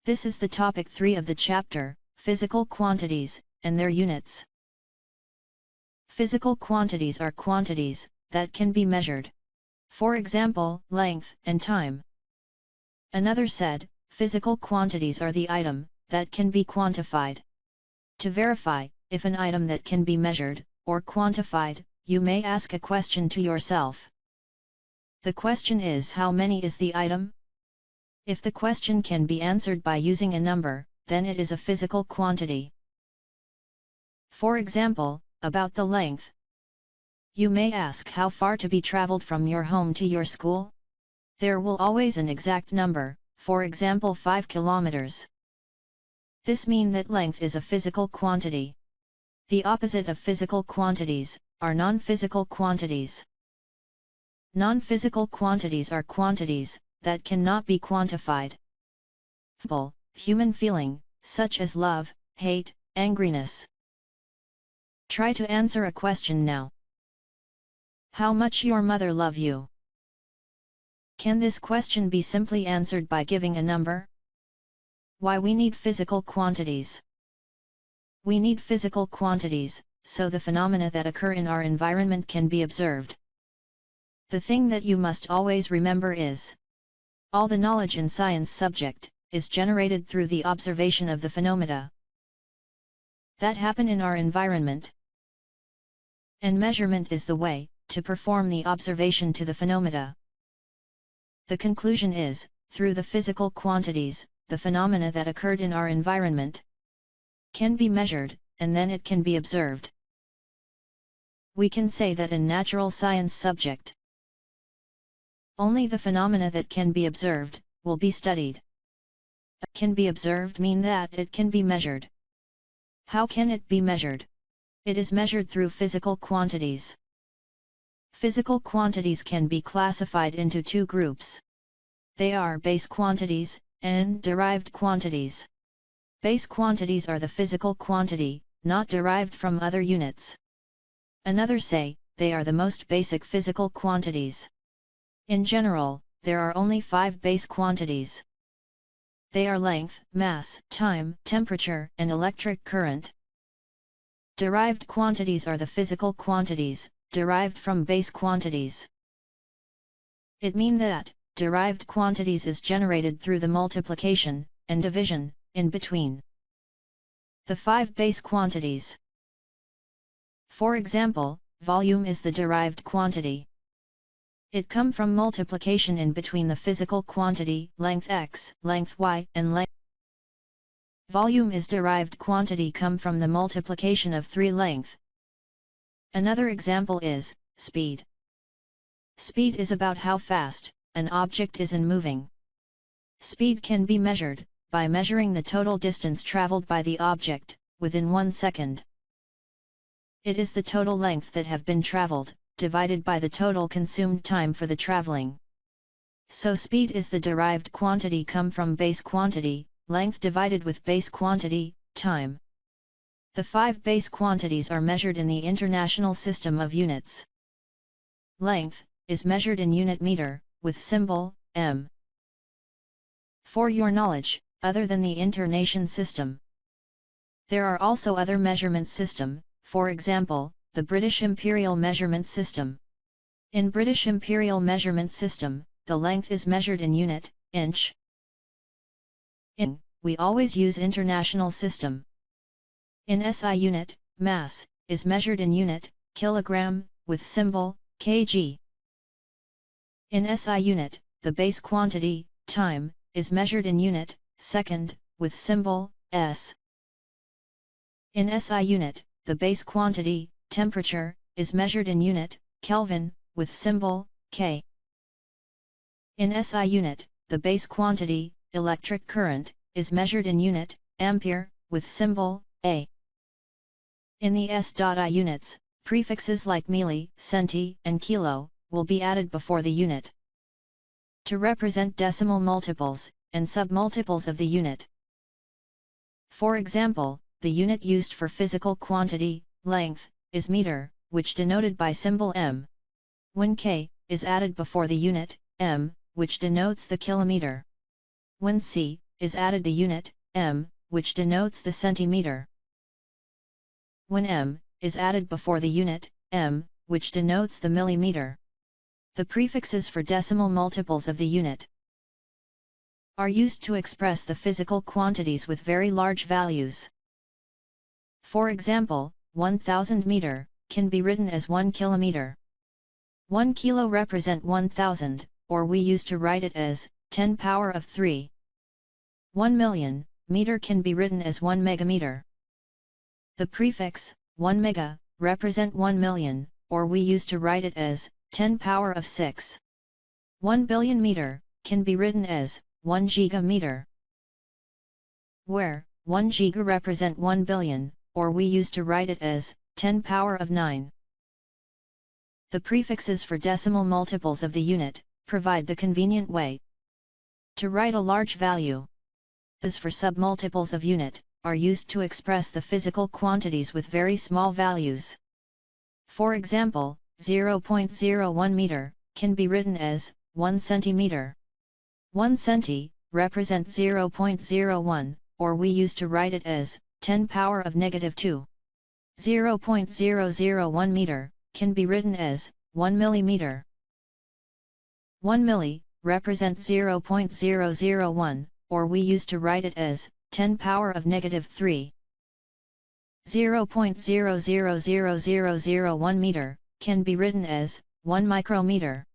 This is the topic 3 of the chapter, Physical Quantities, and their units. Physical quantities are quantities that can be measured. For example, length and time. Another said, physical quantities are the item that can be quantified. To verify if an item that can be measured or quantified, you may ask a question to yourself. The question is, how many is the item? If the question can be answered by using a number, then it is a physical quantity. For example, about the length. You may ask how far to be traveled from your home to your school? There will always an exact number, for example 5 kilometers. This means that length is a physical quantity. The opposite of physical quantities are non-physical quantities. Non-physical quantities are quantities that cannot be quantified. Human feeling, such as love, hate, angriness. Try to answer a question now. How much your mother love you? Can this question be simply answered by giving a number? Why we need physical quantities? We need physical quantities, so the phenomena that occur in our environment can be observed. The thing that you must always remember is, all the knowledge in science subject is generated through the observation of the phenomena that happen in our environment. And measurement is the way to perform the observation to the phenomena. The conclusion is, through the physical quantities, the phenomena that occurred in our environment can be measured, and then it can be observed. We can say that in natural science subject, only the phenomena that can be observed will be studied. Can be observed mean that it can be measured. How can it be measured? It is measured through physical quantities. Physical quantities can be classified into two groups. They are base quantities and derived quantities. Base quantities are the physical quantity, not derived from other units. Another say, they are the most basic physical quantities. In general, there are only 5 base quantities. They are length, mass, time, temperature, and electric current. Derived quantities are the physical quantities, derived from base quantities. It means that, derived quantities is generated through the multiplication and division in between the 5 base quantities. For example, volume is the derived quantity. It comes from multiplication in between the physical quantity, length x, length y, and length. Volume is derived quantity come from the multiplication of 3 length. Another example is, speed. Speed is about how fast an object is in moving. Speed can be measured by measuring the total distance traveled by the object within 1 second. It is the total length that have been traveled, divided by the total consumed time for the traveling. So speed is the derived quantity come from base quantity, length divided with base quantity, time. The 5 base quantities are measured in the International System of Units. Length is measured in unit meter, with symbol m. For your knowledge, other than the International System, there are also other measurement system, for example, the British Imperial measurement system. In British Imperial measurement system, the length is measured in unit, inch. We always use international system. In SI unit, mass is measured in unit, kilogram, with symbol kg. In SI unit, the base quantity, time, is measured in unit, second, with symbol s. In SI unit, the base quantity, temperature, is measured in unit, Kelvin, with symbol K. In SI unit, the base quantity, electric current, is measured in unit, ampere, with symbol A. In the S.I units, prefixes like milli, centi, and kilo, will be added before the unit to represent decimal multiples and submultiples of the unit. For example, the unit used for physical quantity, length, is meter, which denoted by symbol m. When k is added before the unit, m, which denotes the kilometer. When c is added the unit, m, which denotes the centimeter. When m is added before the unit, m, which denotes the millimeter, the prefixes for decimal multiples of the unit are used to express the physical quantities with very large values. For example, 1000 meter can be written as 1 kilometer. 1 kilo represent 1000, or we used to write it as 10 power of 3. 1 million meter can be written as 1 megameter. The prefix 1 mega represent 1 million, or we used to write it as 10 power of 6. 1 billion meter can be written as 1 gigameter, where 1 giga represent 1 billion, or we used to write it as 10 power of 9. The prefixes for decimal multiples of the unit provide the convenient way to write a large value. As for submultiples of unit are used to express the physical quantities with very small values. For example, 0.01 meter can be written as 1 centimeter. 1 centi represents 0.01, or we used to write it as 10 power of negative 2. 0.001 meter can be written as 1 millimeter. 1 milli represents 0.001, or we used to write it as 10 power of negative 3. 0.000001 meter can be written as 1 micrometer.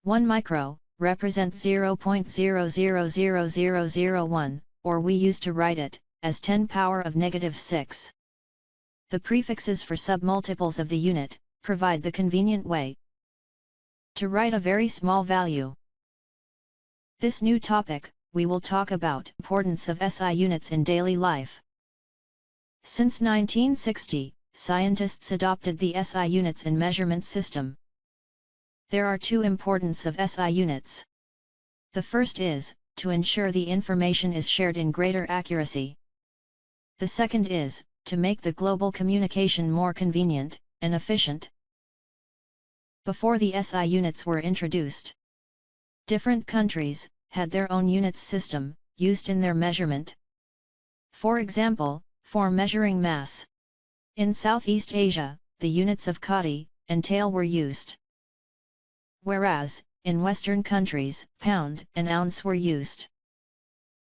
1 micro represents 0.000001, or we used to write it as 10 power of negative 6. The prefixes for submultiples of the unit provide the convenient way to write a very small value. This new topic, we will talk about importance of SI units in daily life. Since 1960, scientists adopted the SI units in measurement system. There are two importance of SI units. The first is to ensure the information is shared in greater accuracy. The second is to make the global communication more convenient and efficient. Before the SI units were introduced, different countries had their own units system used in their measurement. For example, for measuring mass, in Southeast Asia, the units of kati and tael were used, whereas in Western countries, pound and ounce were used.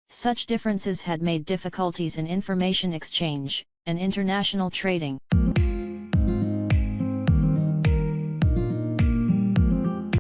Such differences had made difficulties in information exchange and international trading.